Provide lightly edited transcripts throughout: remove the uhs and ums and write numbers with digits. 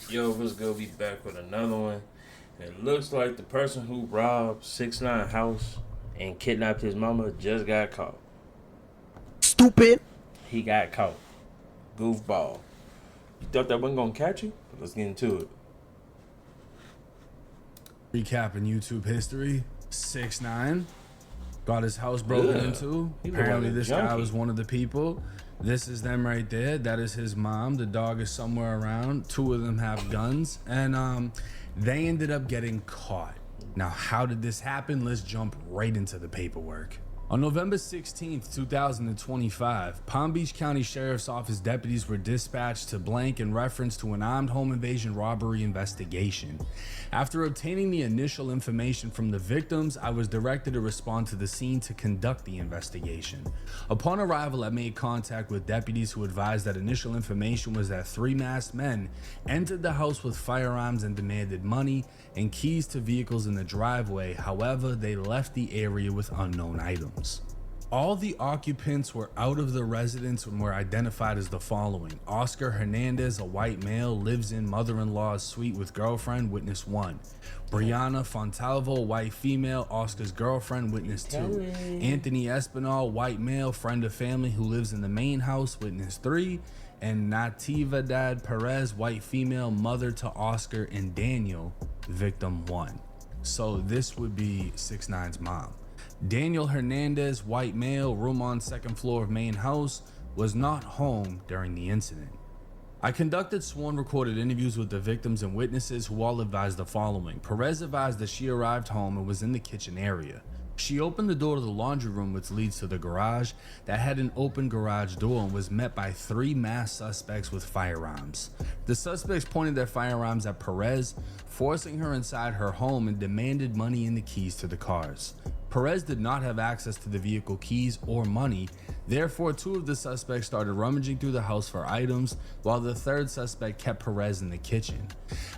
Yo, what's good? We back with another one. It looks like the person who robbed 6ix9ine house and kidnapped his mama just got caught. Stupid. He got caught. Goofball. You thought that wasn't gonna catch you? But let's get into it. Recapping YouTube history, 6ix9ine got his house broken into. Apparently this guy was one of the people. This is them right there. That is his mom. The dog is somewhere around. Two of them have guns. And they ended up getting caught. Now, how did this happen? Let's jump right into the paperwork. On November 16th, 2025, Palm Beach County Sheriff's Office deputies were dispatched to blank in reference to an armed home invasion robbery investigation. After obtaining the initial information from the victims, I was directed to respond to the scene to conduct the investigation. Upon arrival, I made contact with deputies who advised that initial information was that three masked men entered the house with firearms and demanded money and keys to vehicles in the driveway. However, they left the area with unknown items. All the occupants were out of the residence and were identified as the following. Oscar Hernandez, a white male, lives in mother-in-law's suite with girlfriend, witness 1. Brianna Fontalvo, white female, Oscar's girlfriend, witness 2. Anthony Espinal, white male, friend of family who lives in the main house, witness 3. And Natividad Perez, white female, mother to Oscar and Daniel, victim 1. So this would be 6ix9ine's mom. Daniel Hernandez, white male, room on second floor of main house, was not home during the incident. I conducted sworn recorded interviews with the victims and witnesses who all advised the following. Perez advised that she arrived home and was in the kitchen area. She opened the door to the laundry room, which leads to the garage, that had an open garage door, and was met by three masked suspects with firearms. The suspects pointed their firearms at Perez, forcing her inside her home, and demanded money and the keys to the cars. Perez did not have access to the vehicle keys or money, therefore two of the suspects started rummaging through the house for items, while the third suspect kept Perez in the kitchen.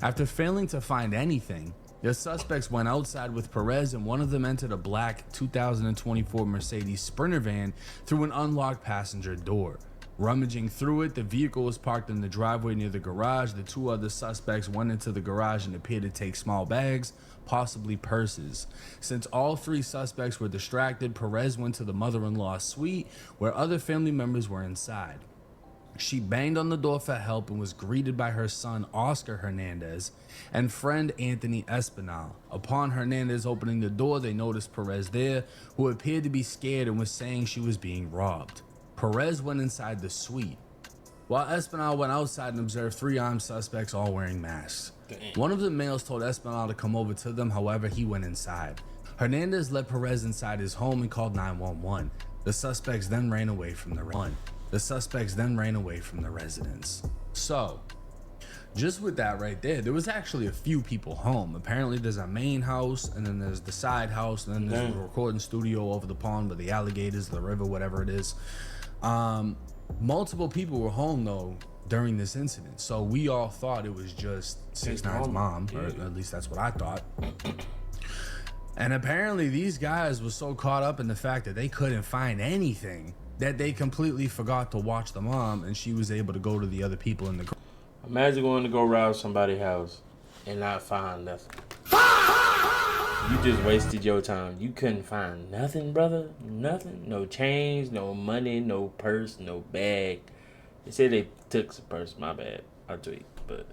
After failing to find anything, the suspects went outside with Perez, and one of them entered a black 2024 Mercedes Sprinter van through an unlocked passenger door. Rummaging through it, the vehicle was parked in the driveway near the garage. The two other suspects went into the garage and appeared to take small bags, possibly purses. Since all three suspects were distracted, Perez went to the mother-in-law's suite where other family members were inside. She banged on the door for help and was greeted by her son Oscar Hernandez and friend Anthony Espinal. Upon Hernandez opening the door, they noticed Perez there, who appeared to be scared and was saying she was being robbed. Perez went inside the suite, while Espinal went outside and observed three armed suspects all wearing masks. One of the males told Espinal to come over to them, however he went inside. Hernandez led Perez inside his home and called 911. The suspects then ran away from the residence. So, just with that right there was actually a few people home. Apparently there's a main house, and then there's the side house, and then there's a recording studio over the pond with the alligators, the river, whatever it is. Multiple people were home though during this incident, so we all thought it was just 6ix9ine's mom, or at least that's what I thought. And apparently these guys were so caught up in the fact that they couldn't find anything that they completely forgot to watch the mom, and she was able to go to the other people in the. Imagine going to go rob somebody's house and not find nothing. You just wasted your time. You couldn't find nothing, brother. Nothing. No change, no money, no purse, no bag. They said they took some purse. My bad. I tweet, but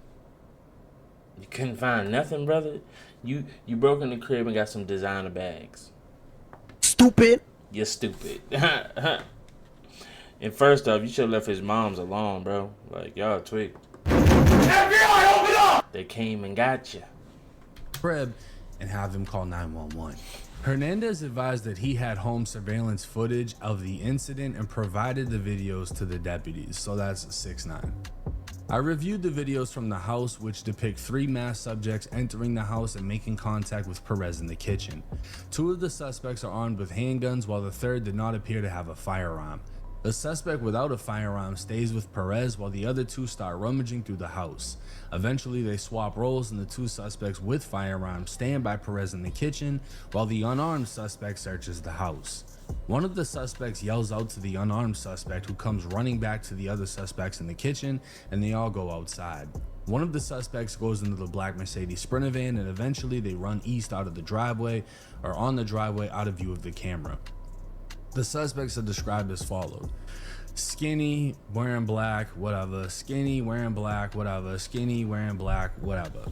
you couldn't find nothing, brother. You broke in the crib and got some designer bags. Stupid. You're stupid. And first off, you should have left his moms alone, bro. Like, y'all tweak. FBI, open up! They came and got you. Crib and have them call 911. Hernandez advised that he had home surveillance footage of the incident and provided the videos to the deputies. So that's 6ix9ine. I reviewed the videos from the house, which depict three masked subjects entering the house and making contact with Perez in the kitchen. Two of the suspects are armed with handguns, while the third did not appear to have a firearm. The suspect without a firearm stays with Perez while the other two start rummaging through the house. Eventually they swap roles and the two suspects with firearms stand by Perez in the kitchen while the unarmed suspect searches the house. One of the suspects yells out to the unarmed suspect, who comes running back to the other suspects in the kitchen, and they all go outside. One of the suspects goes into the black Mercedes Sprinter van, and eventually they run east out of the driveway, or on the driveway out of view of the camera. The suspects are described as followed: skinny, wearing black, whatever, skinny, wearing black, whatever, skinny, wearing black, whatever.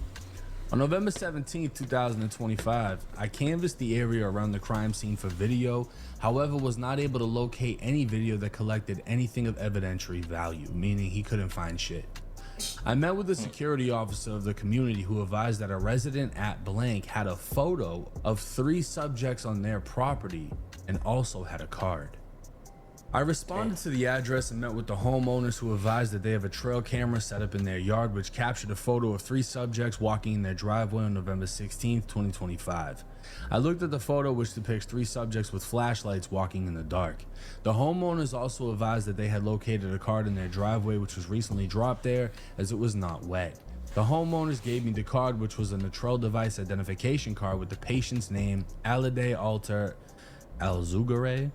On November 17th, 2025, I canvassed the area around the crime scene for video, however was not able to locate any video that collected anything of evidentiary value, meaning he couldn't find shit. I met with a security officer of the community who advised that a resident at blank had a photo of 3 subjects on their property and also had a card. I responded to the address and met with the homeowners, who advised that they have a trail camera set up in their yard which captured a photo of 3 subjects walking in their driveway on November 16th, 2025. I looked at the photo, which depicts 3 subjects with flashlights walking in the dark. The homeowners also advised that they had located a card in their driveway which was recently dropped there as it was not wet. The homeowners gave me the card, which was a Natrel device identification card with the patient's name, Alade Alter Alzugare.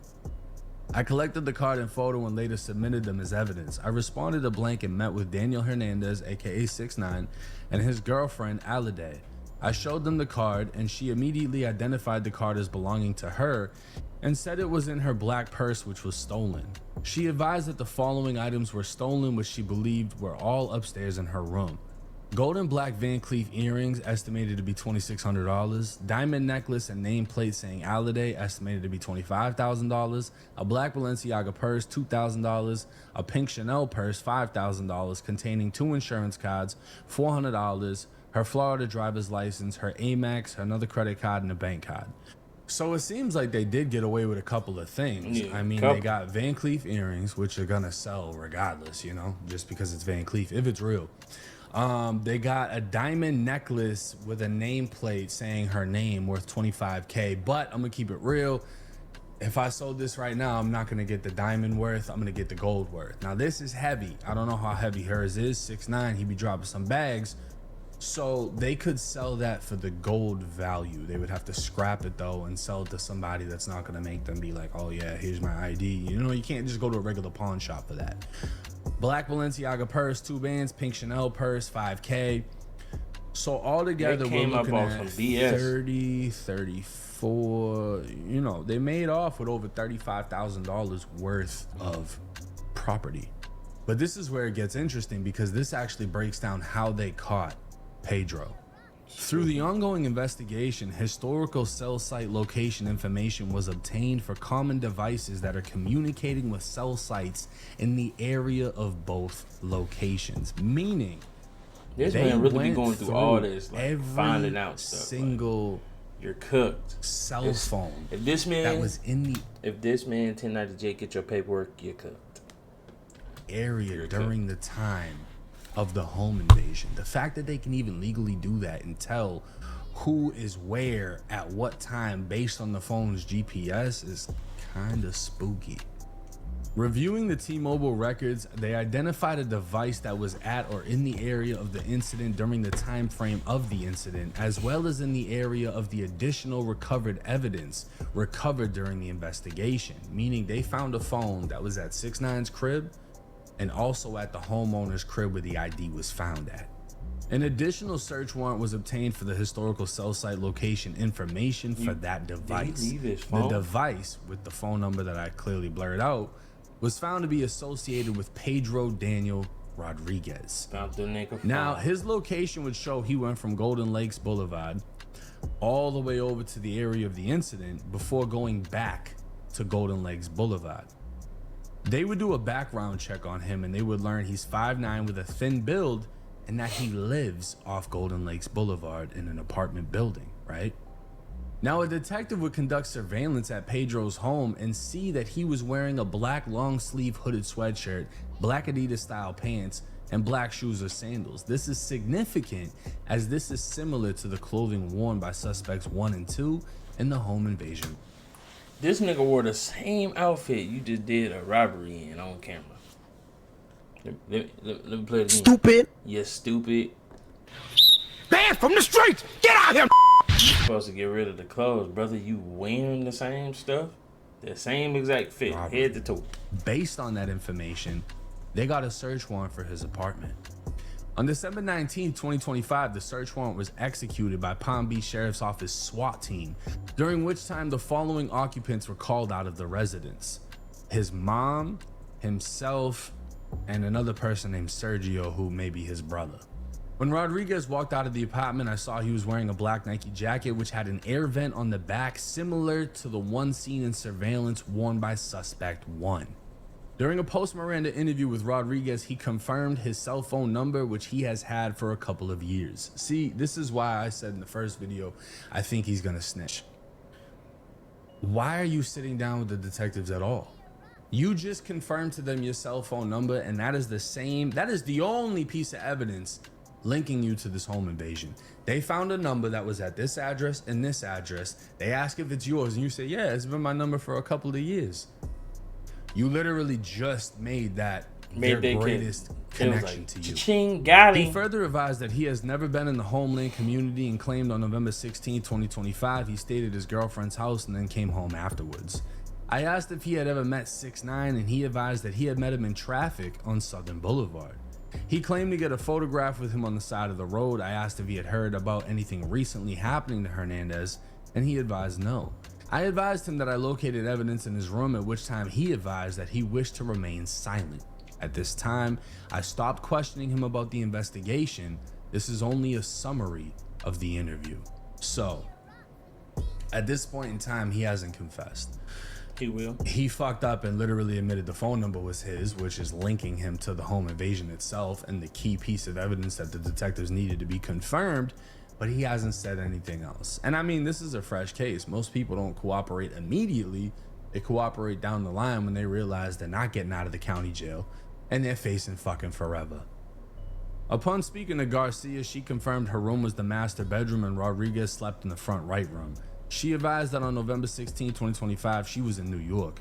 I collected the card and photo and later submitted them as evidence. I responded to blank and met with Daniel Hernandez, aka 6ix9ine, and his girlfriend Alade. I showed them the card and she immediately identified the card as belonging to her and said it was in her black purse, which was stolen. She advised that the following items were stolen, which she believed were all upstairs in her room: golden black Van Cleef earrings, estimated to be $2,600, diamond necklace and nameplate saying Alade, estimated to be $25,000, a black Balenciaga purse, $2,000, a pink Chanel purse, $5,000, containing 2 insurance cards, $400, her Florida driver's license, her Amex, another credit card, and a bank card. So it seems like they did get away with a couple of things. Yeah, I mean, they got Van Cleef earrings, which are gonna sell regardless, you know, just because it's Van Cleef, if it's real. They got a diamond necklace with a nameplate saying her name, worth $25K, but I'm gonna keep it real. If I sold this right now, I'm not gonna get the diamond worth, I'm gonna get the gold worth. Now this is heavy. I don't know how heavy hers is. 6ix9ine, he be dropping some bags. So they could sell that for the gold value. They would have to scrap it though and sell it to somebody that's not gonna make them be like, oh yeah, here's my ID. You know, you can't just go to a regular pawn shop for that. Black Balenciaga purse, 2 bands, pink Chanel purse, $5K. So all together we're looking at 30, 34, you know, they made off with over $35,000 worth of property. But this is where it gets interesting, because this actually breaks down how they caught Pedro. Through the ongoing investigation, historical cell site location information was obtained for common devices that are communicating with cell sites in the area of both locations. Meaning, this they man really went be going through all this, like every finding out stuff. Single like, you're cooked. Cell phone. If this man that was in the if this man 1090J get your paperwork, you're cooked. Area during the time of the home invasion. The fact that they can even legally do that and tell who is where at what time based on the phone's GPS is kind of spooky. Reviewing the T-Mobile records, they identified a device that was at or in the area of the incident during the time frame of the incident, as well as in the area of the additional recovered evidence recovered during the investigation, meaning they found a phone that was at 6ix9ine's crib and also at the homeowner's crib where the ID was found at. An additional search warrant was obtained for the historical cell site location information for that device. The device, with the phone number that I clearly blurred out, was found to be associated with Pedro Daniel Rodriguez. Now, his location would show he went from Golden Lakes Boulevard all the way over to the area of the incident before going back to Golden Lakes Boulevard. They would do a background check on him and they would learn he's 5'9" with a thin build and that he lives off Golden Lakes Boulevard in an apartment building, right? Now, a detective would conduct surveillance at Pedro's home and see that he was wearing a black long sleeve hooded sweatshirt, black Adidas style pants, and black shoes or sandals. This is significant as this is similar to the clothing worn by suspects 1 and 2 in the home invasion. This nigga wore the same outfit you just did a robbery in on camera. Let me play it again. Stupid. You stupid. Man from the streets! Get out here! You supposed to get rid of the clothes, brother. You wearing the same stuff? The same exact fit, head to toe. Based on that information, they got a search warrant for his apartment. On December 19, 2025, the search warrant was executed by Palm Beach Sheriff's Office SWAT team, during which time the following occupants were called out of the residence: his mom, himself, and another person named Sergio, who may be his brother. When Rodriguez walked out of the apartment, I saw he was wearing a black Nike jacket which had an air vent on the back similar to the one seen in surveillance worn by suspect 1. During a post-Miranda interview with Rodriguez, he confirmed his cell phone number, which he has had for a couple of years. See, this is why I said in the first video, I think he's gonna snitch. Why are you sitting down with the detectives at all? You just confirmed to them your cell phone number, and that is the only piece of evidence linking you to this home invasion. They found a number that was at this address and this address. They ask if it's yours, and you say, yeah, it's been my number for a couple of years. You literally just made that their greatest connection to you. Ching, got him. He further advised that he has never been in the homeland community and claimed on November 16, 2025, he stayed at his girlfriend's house and then came home afterwards. I asked if he had ever met 6ix9ine, and he advised that he had met him in traffic on Southern Boulevard. He claimed to get a photograph with him on the side of the road. I asked if he had heard about anything recently happening to Hernandez, and he advised no. I advised him that I located evidence in his room, at which time he advised that he wished to remain silent. At this time, I stopped questioning him about the investigation. This is only a summary of the interview. So, at this point in time, he hasn't confessed. He will. He fucked up and literally admitted the phone number was his, which is linking him to the home invasion itself and the key piece of evidence that the detectives needed to be confirmed, but he hasn't said anything else. And I mean, this is a fresh case. Most people don't cooperate immediately. They cooperate down the line when they realize they're not getting out of the county jail and they're facing fucking forever. Upon speaking to Garcia, she confirmed her room was the master bedroom and Rodriguez slept in the front right room. She advised that on November 16, 2025, she was in New York.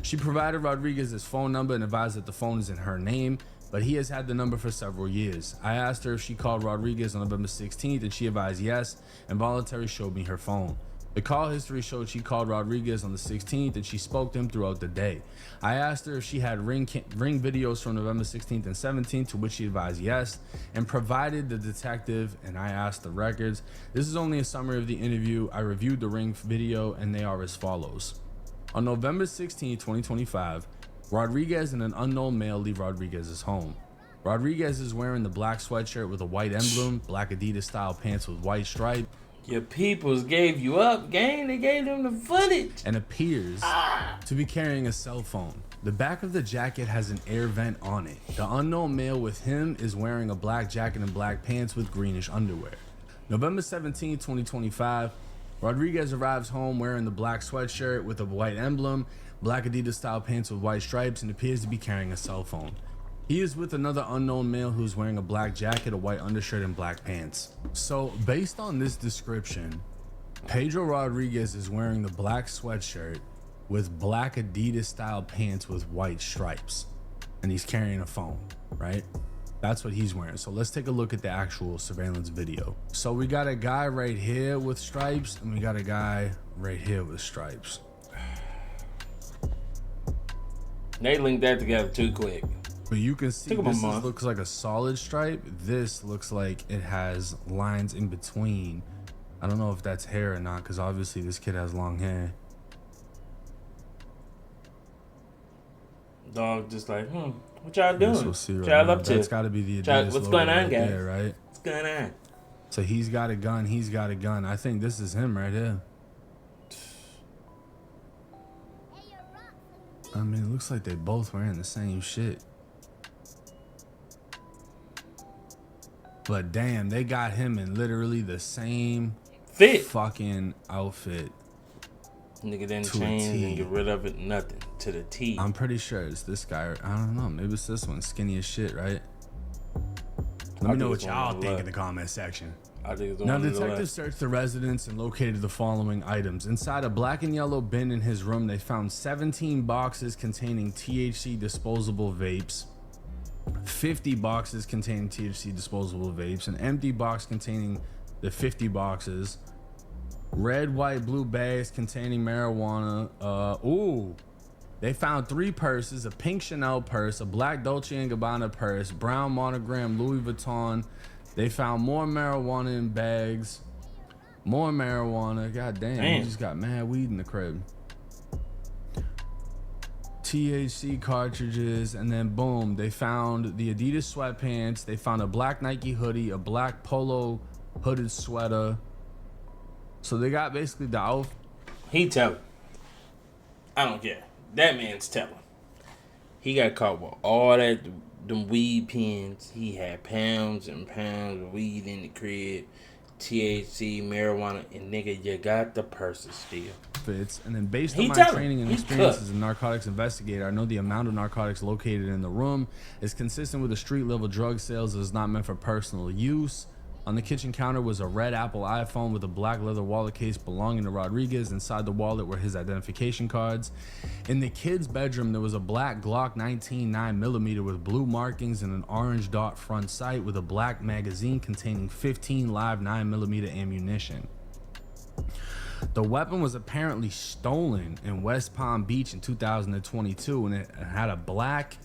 She provided Rodriguez his phone number and advised that the phone is in her name, but he has had the number for several years. I asked her if she called Rodriguez on November 16th, and she advised yes, and voluntarily showed me her phone. The call history showed she called Rodriguez on the 16th, and she spoke to him throughout the day. I asked her if she had ring videos from November 16th and 17th, to which she advised yes, and provided the detective, and I asked the records. This is only a summary of the interview. I reviewed the ring video, and they are as follows. On November 16, 2025, Rodriguez and an unknown male leave Rodriguez's home. Rodriguez is wearing the black sweatshirt with a white emblem, black Adidas style pants with white stripe. Your peoples gave you up, gang. They gave them the footage. And appears to be carrying a cell phone. The back of the jacket has an air vent on it. The unknown male with him is wearing a black jacket and black pants with greenish underwear. November 17, 2025, Rodriguez arrives home wearing the black sweatshirt with a white emblem, black Adidas style pants with white stripes, and appears to be carrying a cell phone. He is with another unknown male who's wearing a black jacket, a white undershirt, and black pants. So based on this description, Pedro Rodriguez is wearing the black sweatshirt with black Adidas style pants with white stripes, and he's carrying a phone, right? That's what he's wearing. So let's take a look at the actual surveillance video. So we got a guy right here with stripes, and we got a guy right here with stripes. They linked that together too quick. But you can see this looks like a solid stripe. This looks like it has lines in between. I don't know if that's hair or not, because obviously this kid has long hair. Dog just like, what y'all doing? We'll see what y'all up to? That's got to be the Adidas what's going on, right guys? there, right? What's going on? So he's got a gun. He's got a gun. I think this is him right here. I mean, it looks like they both wearing the same shit. But damn, they got him in literally the same fit fucking outfit. Nigga didn't change and get rid of it, nothing. To the T. I'm pretty sure it's this guy. I don't know. Maybe it's this one. Skinny as shit, right? Let me know what y'all think in the comment section. Now, detectives searched the residence and located the following items. Inside a black and yellow bin in his room, they found 17 boxes containing THC disposable vapes, 50 boxes containing THC disposable vapes, an empty box containing the 50 boxes, red, white, blue bags containing marijuana. They found 3 purses, a pink Chanel purse, a black Dolce & Gabbana purse, brown monogram Louis Vuitton. They found more marijuana in bags, more marijuana. God damn, you just got mad weed in the crib. THC cartridges, and then boom, they found the Adidas sweatpants. They found a black Nike hoodie, a black polo hooded sweater. So they got basically the outfit. He telling. I don't care. That man's telling. He got caught with all that, them weed pens. He had pounds and pounds of weed in the crib. THC, marijuana, and nigga, you got the purses still. Fits. And then based on my training and experience as a narcotics investigator, I know the amount of narcotics located in the room is consistent with the street level drug sales that is not meant for personal use. On the kitchen counter was a red Apple iPhone with a black leather wallet case belonging to Rodriguez. Inside the wallet were his identification cards. In the kid's bedroom, there was a black Glock 19 9mm with blue markings and an orange dot front sight with a black magazine containing 15 live 9mm ammunition. The weapon was apparently stolen in West Palm Beach in 2022, and it had a black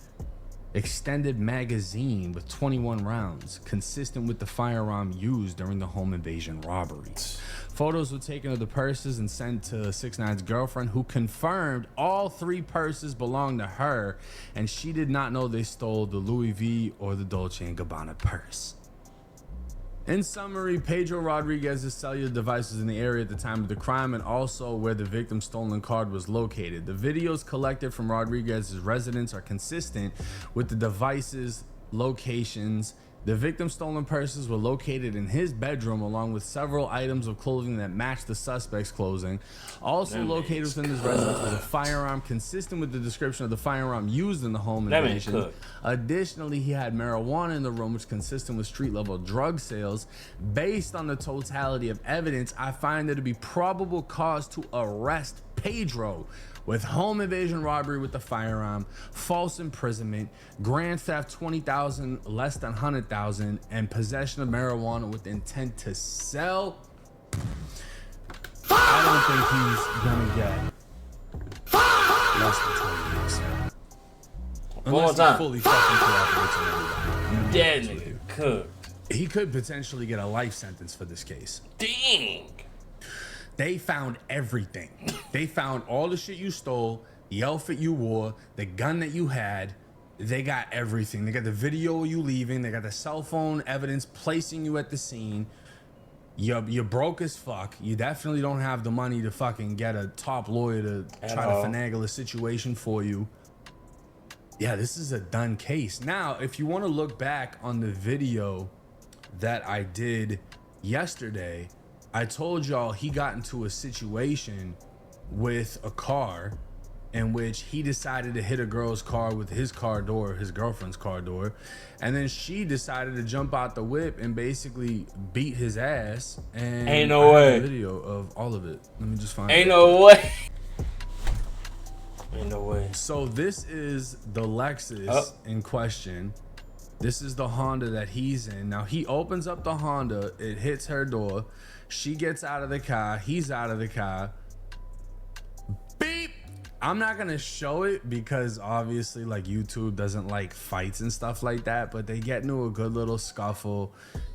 extended magazine with 21 rounds, consistent with the firearm used during the home invasion robbery. Photos were taken of the purses and sent to 6ix9ine's girlfriend, who confirmed all 3 purses belonged to her, and she did not know they stole the Louis V or the Dolce & Gabbana purse. In summary, Pedro Rodriguez's cellular device was in the area at the time of the crime and also where the victim's stolen card was located. The videos collected from Rodriguez's residence are consistent with the device's locations. The victim's stolen purses were located in his bedroom along with several items of clothing that matched the suspect's clothing. Also located within his residence was a firearm consistent with the description of the firearm used in the home invasion. Additionally, he had marijuana in the room, which is consistent with street level drug sales. Based on the totality of evidence, I find there to be probable cause to arrest Pedro with home invasion robbery with a firearm, false imprisonment, grand theft 20,000 less than 100,000, and possession of marijuana with intent to sell. I don't think he's gonna get less than 20 years. Unless he fully fucking cooperates and everything. Dead nigga cooked. He could potentially get a life sentence for this case. Dang. They found everything. They found all the shit you stole, the outfit you wore, the gun that you had. They got everything. They got the video of you leaving. They got the cell phone evidence placing you at the scene. You're broke as fuck. You definitely don't have the money to fucking get a top lawyer to try to finagle a situation for you. Yeah, this is a done case. Now, if you want to look back on the video that I did yesterday, I told y'all he got into a situation with a car in which he decided to hit a girl's car with his car door, his girlfriend's car door, and then she decided to jump out the whip and basically beat his ass. And ain't no way. Video of all of it. Let me just find it. Ain't no way. Ain't no way. So this is the Lexus in question. This is the Honda that he's in. Now he opens up the Honda, it hits her door. She gets out of the car, he's out of the car. Beep! I'm not gonna show it because obviously like YouTube doesn't like fights and stuff like that, but they get into a good little scuffle.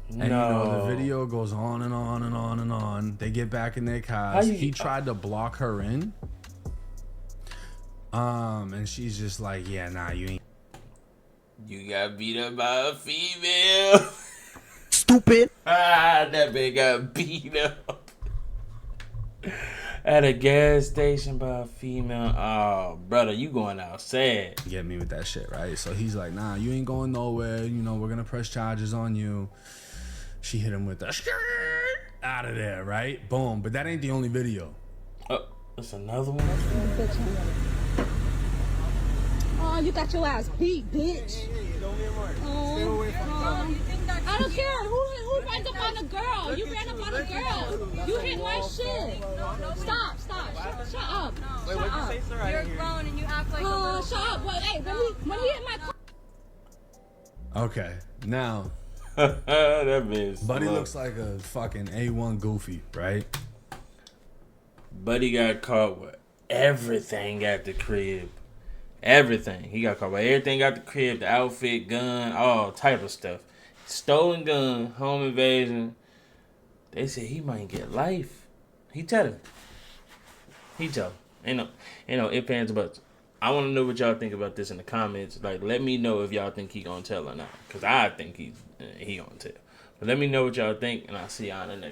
And you know, the video goes on and on and on and on. They get back in their cars. He tried to block her in. And she's just like, yeah, nah, you ain't. You got beat up by a female. Stupid. That bitch got beat up at a gas station by a female. Oh, brother, you going outside. Get me with that shit, right? So he's like, nah, you ain't going nowhere. You know, we're gonna press charges on you. She hit him with the out of there, right? Boom. But that ain't the only video. Oh, that's another one. Oh, you got your ass beat, bitch. I don't care. Who runs up on a girl? You ran up on a girl. You hit my shit. Stop. Shut up. Wait, what did you say, sir? You're grown and you act like a shut up. Well, hey, when he hit my car. Okay, now. That bitch. Buddy looks like a fucking A1 goofy, right? Buddy got caught with everything at the crib. Everything. He got caught by everything out the crib, the outfit, gun, all type of stuff. Stolen gun, home invasion. They said he might get life. He tell him. He tell him. Ain't no ifs, ands, buts. I want to know what y'all think about this in the comments. Like, let me know if y'all think he gonna tell or not. Because I think he gonna tell. But let me know what y'all think, and I'll see y'all in the next